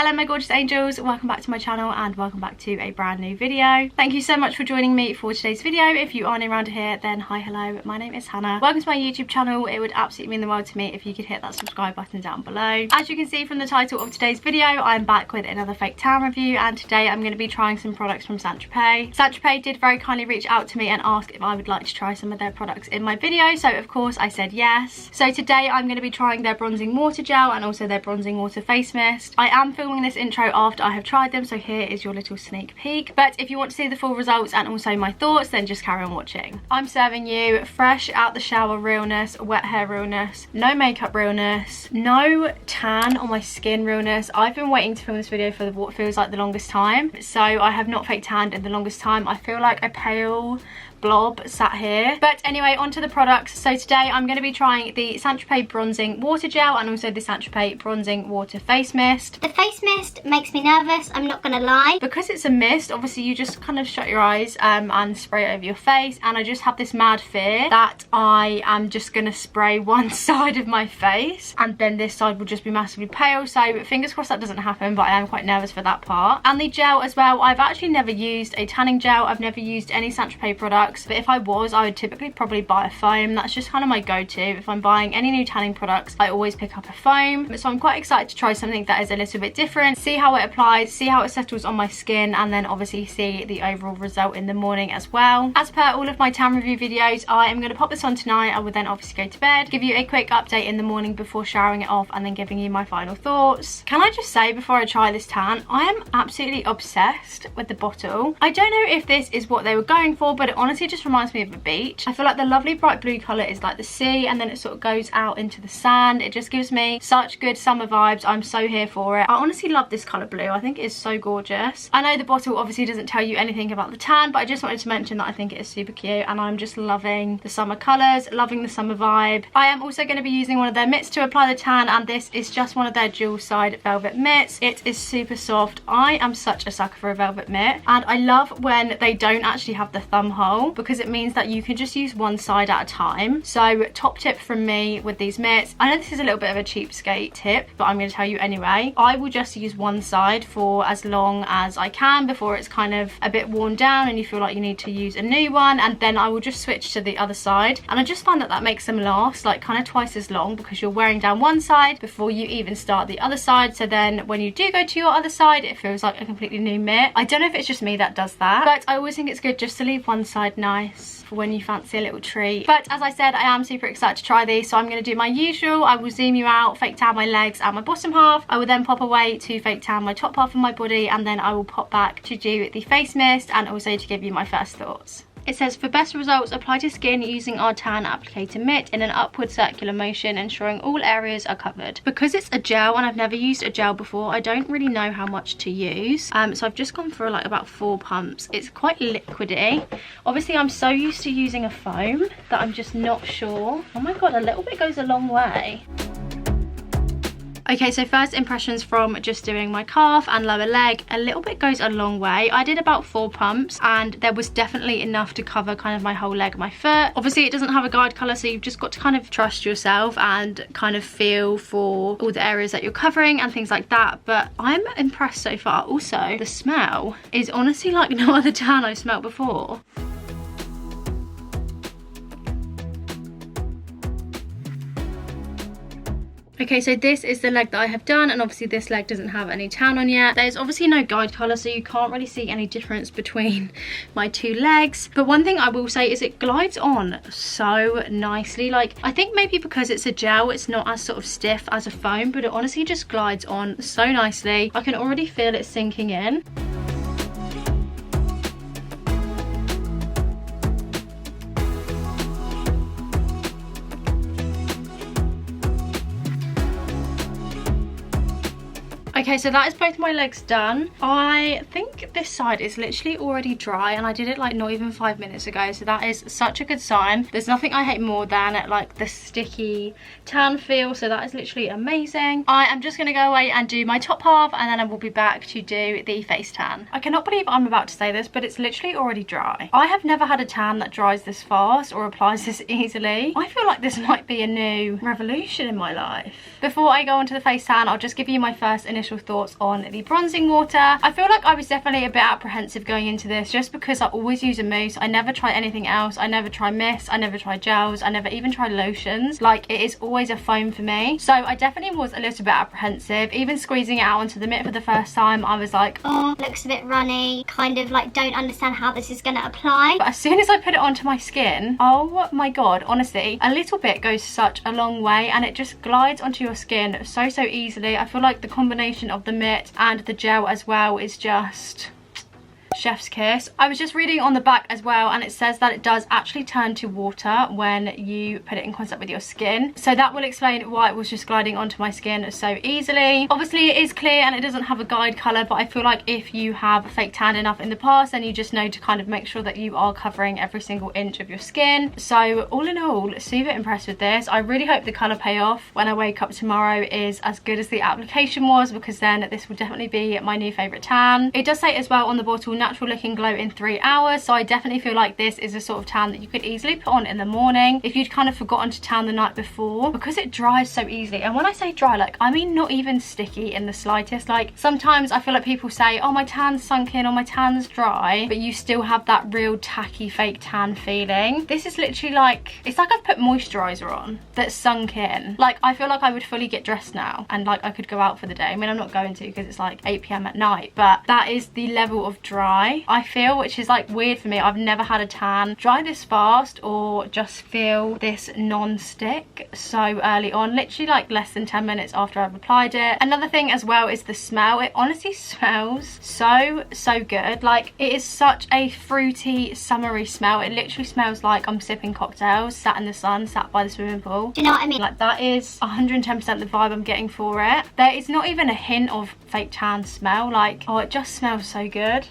Hello my gorgeous angels, welcome back to my channel and welcome back to a brand new video. Thank you so much for joining me for today's video. If you are new around here, then hi, hello, my name is Hannah. Welcome to my YouTube channel. It would absolutely mean the world to me if you could hit that subscribe button down below. As you can see from the title of today's video, I'm back with another fake tan review, and today I'm going to be trying some products from St Tropez. St Tropez did very kindly reach out to me and ask if I would like to try some of their products in my video, so of course I said yes. So today I'm going to be trying their bronzing water gel and also their bronzing water face mist. I am filming this intro after I have tried them, so here is your little sneak peek. But if you want to see the full results and also my thoughts, then just carry on watching. I'm serving you fresh out the shower realness, wet hair realness, no makeup realness, no tan on my skin realness. I've been waiting to film this video for what feels like the longest time, so I have not fake tanned in the longest time. I feel like a pale blob sat here. But anyway, onto the products. So today I'm going to be trying the St Tropez bronzing water gel and also the St Tropez bronzing water face mist. The face mist makes me nervous, I'm not gonna lie. Because it's a mist, obviously you just kind of shut your eyes and spray it over your face, and I just have this mad fear that I am just gonna spray one side of my face and then this side will just be massively pale. So fingers crossed that doesn't happen, but I am quite nervous for that part. And the gel as well, I've actually never used a tanning gel. I've never used any St Tropez products, but if I was, I would typically probably buy a foam. That's just kind of my go-to. If I'm buying any new tanning products, I always pick up a foam. So I'm quite excited to try something that is a little bit different, see how it applies, see how it settles on my skin, and then obviously see the overall result in the morning as well. As per all of my tan review videos, I am going to pop this on tonight. I will then obviously go to bed, give you a quick update in the morning before showering it off, and then giving you my final thoughts. Can I just say before I try this tan, I am absolutely obsessed with the bottle. I don't know if this is what they were going for, but it honestly just reminds me of a beach. I feel like the lovely bright blue colour is like the sea, and then it sort of goes out into the sand. It just gives me such good summer vibes. I'm so here for it. I honestly love this colour blue. I think it is so gorgeous. I know the bottle obviously doesn't tell you anything about the tan, but I just wanted to mention that I think it is super cute, and I'm just loving the summer colours, loving the summer vibe. I am also going to be using one of their mitts to apply the tan, and this is just one of their dual side velvet mitts. It is super soft. I am such a sucker for a velvet mitt, and I love when they don't actually have the thumb hole, because it means that you can just use one side at a time. So top tip from me with these mitts, I know this is a little bit of a cheapskate tip, but I'm going to tell you anyway. I will just use one side for as long as I can before it's kind of a bit worn down and you feel like you need to use a new one, and then I will just switch to the other side. And I just find that that makes them last like kind of twice as long, because you're wearing down one side before you even start the other side. So then when you do go to your other side, it feels like a completely new mitt. I don't know if it's just me that does that, but I always think it's good just to leave one side nice for when you fancy a little treat. But as I said, I am super excited to try these, so I'm going to do my usual. I will zoom you out, fake tan my legs and my bottom half. I will then pop away to fake tan my top half of my body, and then I will pop back to do the face mist and also to give you my first thoughts. It says, for best results, apply to skin using our tan applicator mitt in an upward circular motion, ensuring all areas are covered. Because it's a gel and I've never used a gel before, I don't really know how much to use. So I've just gone for like about 4 pumps. It's quite liquidy. Obviously, I'm so used to using a foam that I'm just not sure. Oh my God, a little bit goes a long way. Okay, so first impressions from just doing my calf and lower leg, a little bit goes a long way. I did about 4 pumps and there was definitely enough to cover kind of my whole leg, my foot. Obviously it doesn't have a guide colour, so you've just got to kind of trust yourself and kind of feel for all the areas that you're covering and things like that. But I'm impressed so far. Also, the smell is honestly like no other tan I've smelled before. Okay, so this is the leg that I have done, and obviously this leg doesn't have any tan on yet. There's obviously no guide colour, so you can't really see any difference between my 2 legs. But one thing I will say is it glides on so nicely. Like, I think maybe because it's a gel, it's not as sort of stiff as a foam, but it honestly just glides on so nicely. I can already feel it sinking in. Okay, so that is both my legs done. I think this side is literally already dry, and I did it like not even 5 minutes ago, so that is such a good sign. There's nothing I hate more than like the sticky tan feel, so that is literally amazing. I am just gonna go away and do my top half, and then I will be back to do the face tan. I cannot believe I'm about to say this, but it's literally already dry. I have never had a tan that dries this fast or applies this easily. I feel like this might be a new revolution in my life. Before I go on to the face tan, I'll just give you my first initial initial thoughts on the bronzing water. I feel like I was definitely a bit apprehensive going into this just because I always use a mousse. I never try anything else. I never try mist. I never try gels. I never even try lotions. Like, it is always a foam for me. So I definitely was a little bit apprehensive. Even squeezing it out onto the mitt for the first time, I was like, oh, looks a bit runny. Kind of like don't understand how this is going to apply. But as soon as I put it onto my skin, oh my god, honestly, a little bit goes such a long way and it just glides onto your skin so easily. I feel like the combination of the mitt and the gel as well is just chef's kiss. I was just reading on the back as well, and it says that it does actually turn to water when you put it in contact with your skin, so that will explain why it was just gliding onto my skin so easily. Obviously it is clear and it doesn't have a guide colour, but I feel like if you have fake tan enough in the past, then you just know to kind of make sure that you are covering every single inch of your skin. So all in all, super impressed with this. I really hope the colour payoff when I wake up tomorrow is as good as the application was, because then this will definitely be my new favourite tan. It does say as well on the bottle, natural looking glow in 3 hours, so I definitely feel like this is a sort of tan that you could easily put on in the morning if you'd kind of forgotten to tan the night before, because it dries so easily. And when I say dry, like, I mean not even sticky in the slightest. Like, sometimes I feel like people say, oh, my tan's sunk in or my tan's dry, but you still have that real tacky fake tan feeling. This is literally like, it's like I've put moisturizer on that's sunk in. Like, I feel like I would fully get dressed now and like I could go out for the day. I mean, I'm not going to because it's like 8 p.m. at night, but that is the level of dry I feel, which is like weird for me. I've never had a tan dry this fast or just feel this non-stick so early on, literally like less than 10 minutes after I've applied it. Another thing as well is the smell. It honestly smells so good. Like, it is such a fruity, summery smell. It literally smells like I'm sipping cocktails, sat in the sun, sat by the swimming pool. Do you know what I mean? Like, that is 110% the vibe I'm getting for it. There is not even a hint of fake tan smell. Like, oh, it just smells so good.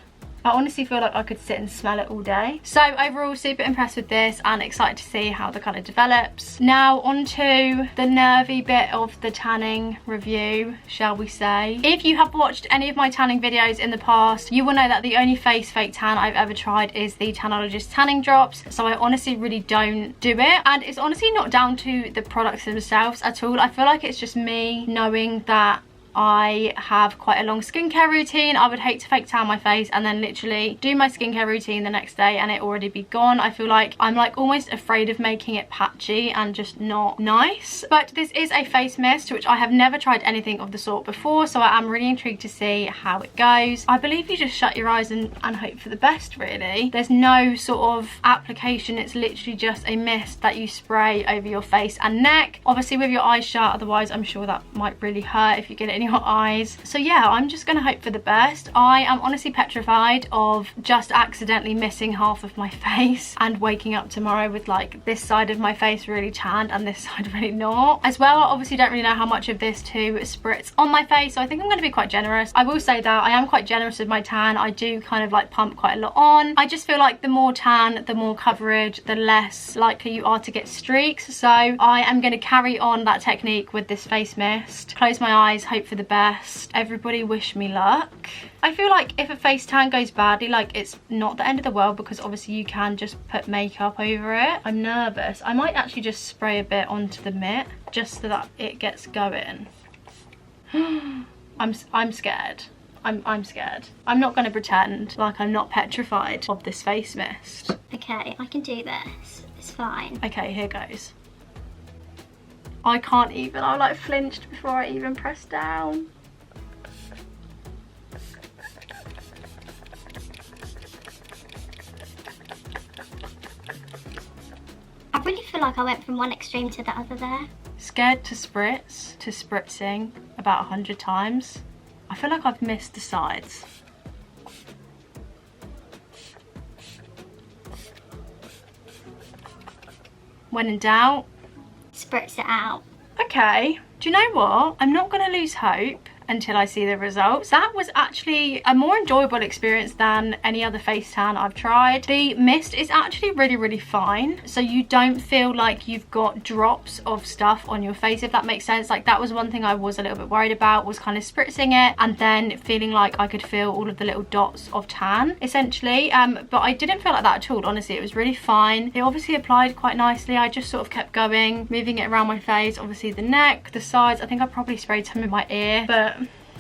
I honestly feel like I could sit and smell it all day. So overall, super impressed with this and excited to see how the colour develops. Now onto the nervy bit of the tanning review, shall we say. If you have watched any of my tanning videos in the past, you will know that the only face fake tan I've ever tried is the Tanologist tanning drops. So I honestly really don't do it. And it's honestly not down to the products themselves at all. I feel like it's just me knowing that I have quite a long skincare routine. I would hate to fake tan my face and then literally do my skincare routine the next day and it already be gone. I feel like I'm like almost afraid of making it patchy and just not nice. But this is a face mist, which I have never tried anything of the sort before, so I am really intrigued to see how it goes. I believe you just shut your eyes and hope for the best, really. There's no sort of application. It's literally just a mist that you spray over your face and neck, obviously with your eyes shut, otherwise I'm sure that might really hurt if you get it in your eyes. So yeah, I'm just gonna hope for the best. I am honestly petrified of just accidentally missing half of my face and waking up tomorrow with like this side of my face really tanned and this side really not. As well, I obviously don't really know how much of this to spritz on my face, so I think I'm going to be quite generous. I will say that I am quite generous with my tan. I do kind of like pump quite a lot on. I just feel like the more tan, the more coverage, the less likely you are to get streaks. So I am going to carry on that technique with this face mist. Close my eyes, hope for the best. Everybody wish me luck. I feel like if a face tan goes badly, like, it's not the end of the world because obviously you can just put makeup over it. I'm nervous. I might actually just spray a bit onto the mitt just so that it gets going. I'm scared. I'm scared. I'm not going to pretend like I'm not petrified of this face mist. Okay, I can do this. It's fine. Okay, here goes. I can't even. I like flinched before I even pressed down. I really feel like I went from one extreme to the other there. Scared to spritz to spritzing about 100 times. I feel like I've missed the sides. When in doubt, Spritz it out. okay, do you know what? I'm not going to lose hope until I see the results. That was actually a more enjoyable experience than any other face tan I've tried. The mist is actually really fine, so you don't feel like you've got drops of stuff on your face, if that makes sense. Like, that was one thing I was a little bit worried about, was kind of spritzing it and then feeling like I could feel all of the little dots of tan essentially, but I didn't feel like that at all. Honestly, it was really fine. It obviously applied quite nicely. I just sort of kept going, moving it around my face, obviously the neck, the sides. I think I probably sprayed some in my ear, but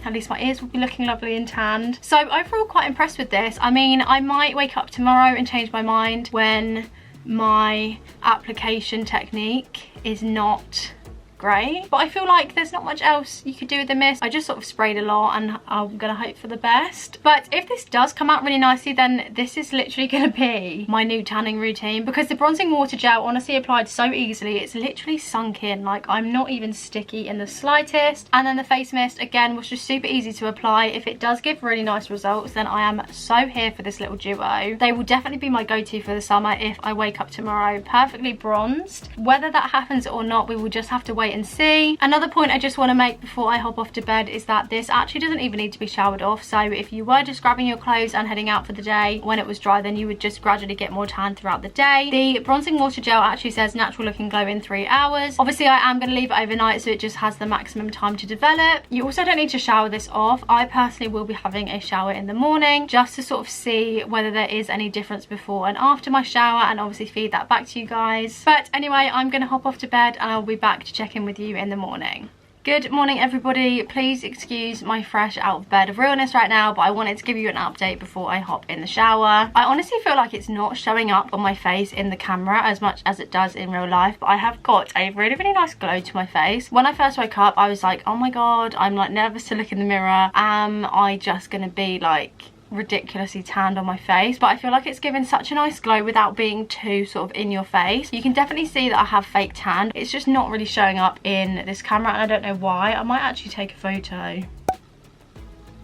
At least my ears will be looking lovely and tanned. So overall quite impressed with this. I mean, I might wake up tomorrow and change my mind when my application technique is not great, but I feel like there's not much else you could do with the mist. I just sort of sprayed a lot and I'm gonna hope for the best. But if this does come out really nicely, then this is literally gonna be my new tanning routine, because the bronzing water gel honestly applied so easily. It's literally sunk in, like I'm not even sticky in the slightest. And then the face mist again was just super easy to apply. If it does give really nice results, then I am so here for this little duo. They will definitely be my go-to for the summer if I wake up tomorrow perfectly bronzed. Whether that happens or not, we will just have to wait and see. Another point I just want to make before I hop off to bed is that this actually doesn't even need to be showered off. So if you were just grabbing your clothes and heading out for the day when it was dry, then you would just gradually get more tan throughout the day. The bronzing water gel actually says natural looking glow in 3 hours. Obviously I am going to leave it overnight so it just has the maximum time to develop. You also don't need to shower this off. I personally will be having a shower in the morning just to sort of see whether there is any difference before and after my shower, and obviously feed that back to you guys. But anyway, I'm going to hop off to bed and I'll be back to check in with you in the morning. Good morning everybody. Please excuse my fresh out of bed of realness right now, but I wanted to give you an update before I hop in the shower. I honestly feel like it's not showing up on my face in the camera as much as it does in real life, but I have got a really nice glow to my face. When I first woke up I was like, oh my god, I'm like nervous to look in the mirror. Am I just gonna be like ridiculously tanned on my face? But I feel like it's given such a nice glow without being too sort of in your face. You can definitely see that I have fake tan. It's just not really showing up in this camera and I don't know why. I might actually take a photo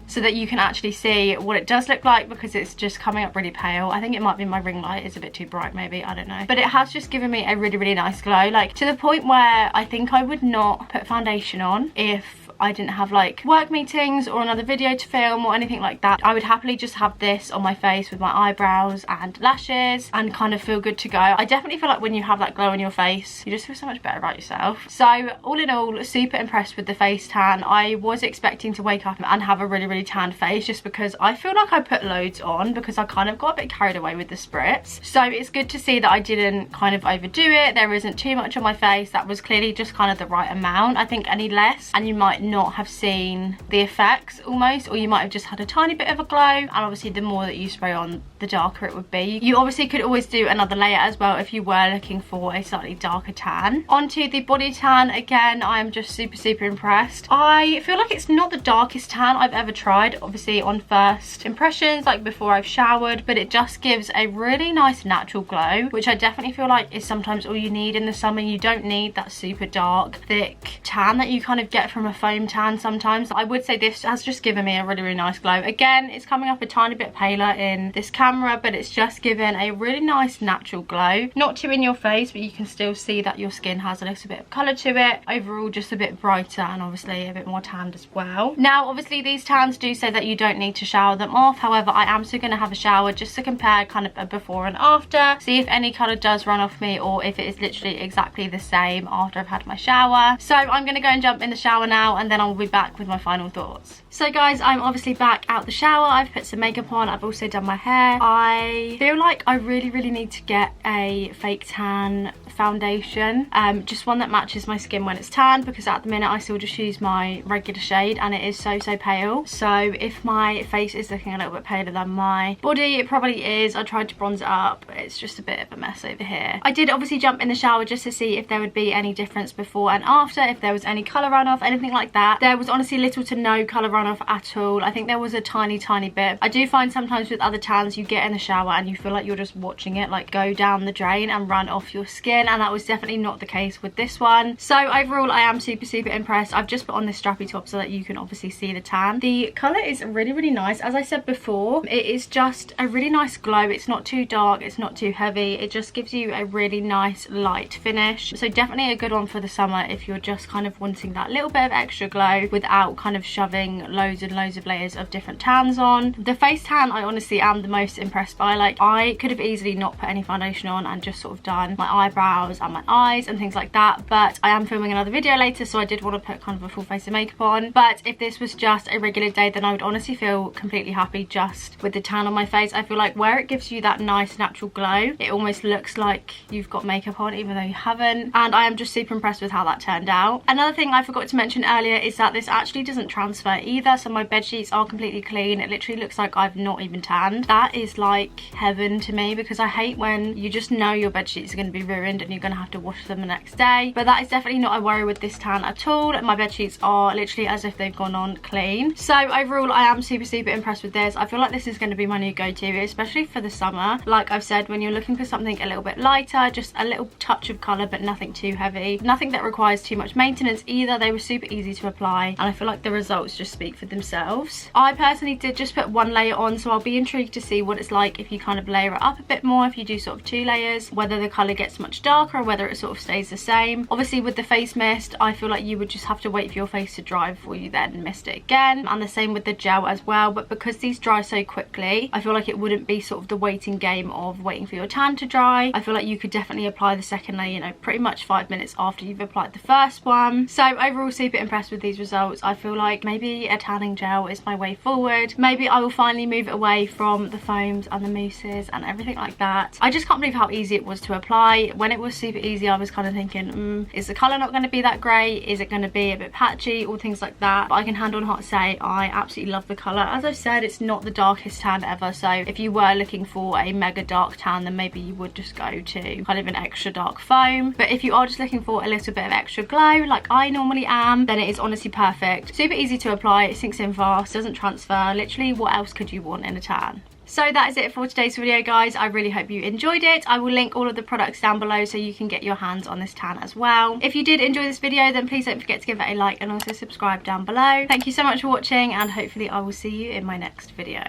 so that you can actually see what it does look like, because it's just coming up really pale. I think it might be my ring light is a bit too bright maybe, I don't know. But it has just given me a really nice glow, like to the point where I think I would not put foundation on if I didn't have like work meetings or another video to film or anything like that. I would happily just have this on my face with my eyebrows and lashes and kind of feel good to go. I definitely feel like when you have that glow on your face, you just feel so much better about yourself. So all in all, super impressed with the face tan. I was expecting to wake up and have a really tanned face just because I feel like I put loads on because I kind of got a bit carried away with the spritz. So it's good to see that I didn't kind of overdo it. There isn't too much on my face. That was clearly just kind of the right amount. I think any less and you might not have seen the effects almost, or you might have just had a tiny bit of a glow, and obviously the more that you spray on, the darker it would be. You obviously could always do another layer as well if you were looking for a slightly darker tan. Onto the body tan, again I am just super impressed. I feel like it's not the darkest tan I've ever tried, obviously on first impressions, like before I've showered, but it just gives a really nice natural glow, which I definitely feel like is sometimes all you need in the summer. You don't need that super dark thick tan that you kind of get from a foam tan sometimes. I would say this has just given me a really nice glow. Again, it's coming up a tiny bit paler in this camera, but it's just given a really nice natural glow. Not too in your face, but you can still see that your skin has a little bit of colour to it. Overall, just a bit brighter and obviously a bit more tanned as well. Now, obviously these tans do say that you don't need to shower them off. However, I am still going to have a shower just to compare kind of a before and after, see if any colour does run off me or if it is literally exactly the same after I've had my shower. So I'm going to go and jump in the shower now, and then I'll be back with my final thoughts. So guys, I'm obviously back out the shower. I've put some makeup on. I've also done my hair. I feel like I really need to get a fake tan foundation, just one that matches my skin when it's tan, because at the minute I still just use my regular shade and it is so pale. So if my face is looking a little bit paler than my body, it probably is. I tried to bronze it up, but it's just a bit of a mess over here. I did obviously jump in the shower just to see if there would be any difference before and after, if there was any colour runoff, anything like that. There was honestly little to no colour runoff at all. I think there was a tiny bit. I do find sometimes with other tans you get in the shower and you feel like you're just watching it like go down the drain and run off your skin, and that was definitely not the case with this one. So overall I am super impressed. I've just put on this strappy top so that you can obviously see the tan. The colour is really nice. As I said before, it is just a really nice glow. It's not too dark, it's not too heavy. It just gives you a really nice light finish. So definitely a good one for the summer if you're just kind of wanting that little bit of extra glow without kind of shoving loads and loads of layers of different tans on. The face tan I honestly am the most impressed by. Like, I could have easily not put any foundation on and just sort of done my eyebrows and my eyes and things like that, but I am filming another video later, so I did want to put kind of a full face of makeup on. But if this was just a regular day, then I would honestly feel completely happy just with the tan on my face. I feel like where it gives you that nice natural glow, it almost looks like you've got makeup on even though you haven't, and I am just super impressed with how that turned out. Another thing I forgot to mention earlier you is that this actually doesn't transfer either. So my bed sheets are completely clean. It literally looks like I've not even tanned. That is like heaven to me, because I hate when you just know your bed sheets are going to be ruined and you're going to have to wash them the next day. But that is definitely not a worry with this tan at all. My bed sheets are literally as if they've gone on clean. So overall, I am super impressed with this. I feel like this is going to be my new go-to, especially for the summer. Like I've said, when you're looking for something a little bit lighter, just a little touch of colour but nothing too heavy, nothing that requires too much maintenance either. They were super easy to apply and I feel like the results just speak for themselves. I personally did just put one layer on, so I'll be intrigued to see what it's like if you kind of layer it up a bit more, if you do sort of 2 layers, whether the colour gets much darker or whether it sort of stays the same. Obviously with the face mist, I feel like you would just have to wait for your face to dry before you then mist it again, and the same with the gel as well. But because these dry so quickly, I feel like it wouldn't be sort of the waiting game of waiting for your tan to dry. I feel like you could definitely apply the second layer, you know, pretty much 5 minutes after you've applied the first one. So overall, super impressed with these results. I feel like maybe a tanning gel is my way forward. Maybe I will finally move it away from the foams and the mousses and everything like that. I just can't believe how easy it was to apply. When it was super easy, I was kind of thinking, is the colour not going to be that great? Is it going to be a bit patchy? All things like that. But I can hand on heart say I absolutely love the colour. As I've said, it's not the darkest tan ever, so if you were looking for a mega dark tan, then maybe you would just go to kind of an extra dark foam. But if you are just looking for a little bit of extra glow like I normally am, then it is honestly perfect. Super easy to apply, it sinks in fast, doesn't transfer. Literally, what else could you want in a tan? So that is it for today's video, guys. I really hope you enjoyed it. I will link all of the products down below so you can get your hands on this tan as well. If you did enjoy this video, then please don't forget to give it a like and also subscribe down below. Thank you so much for watching, and hopefully I will see you in my next video.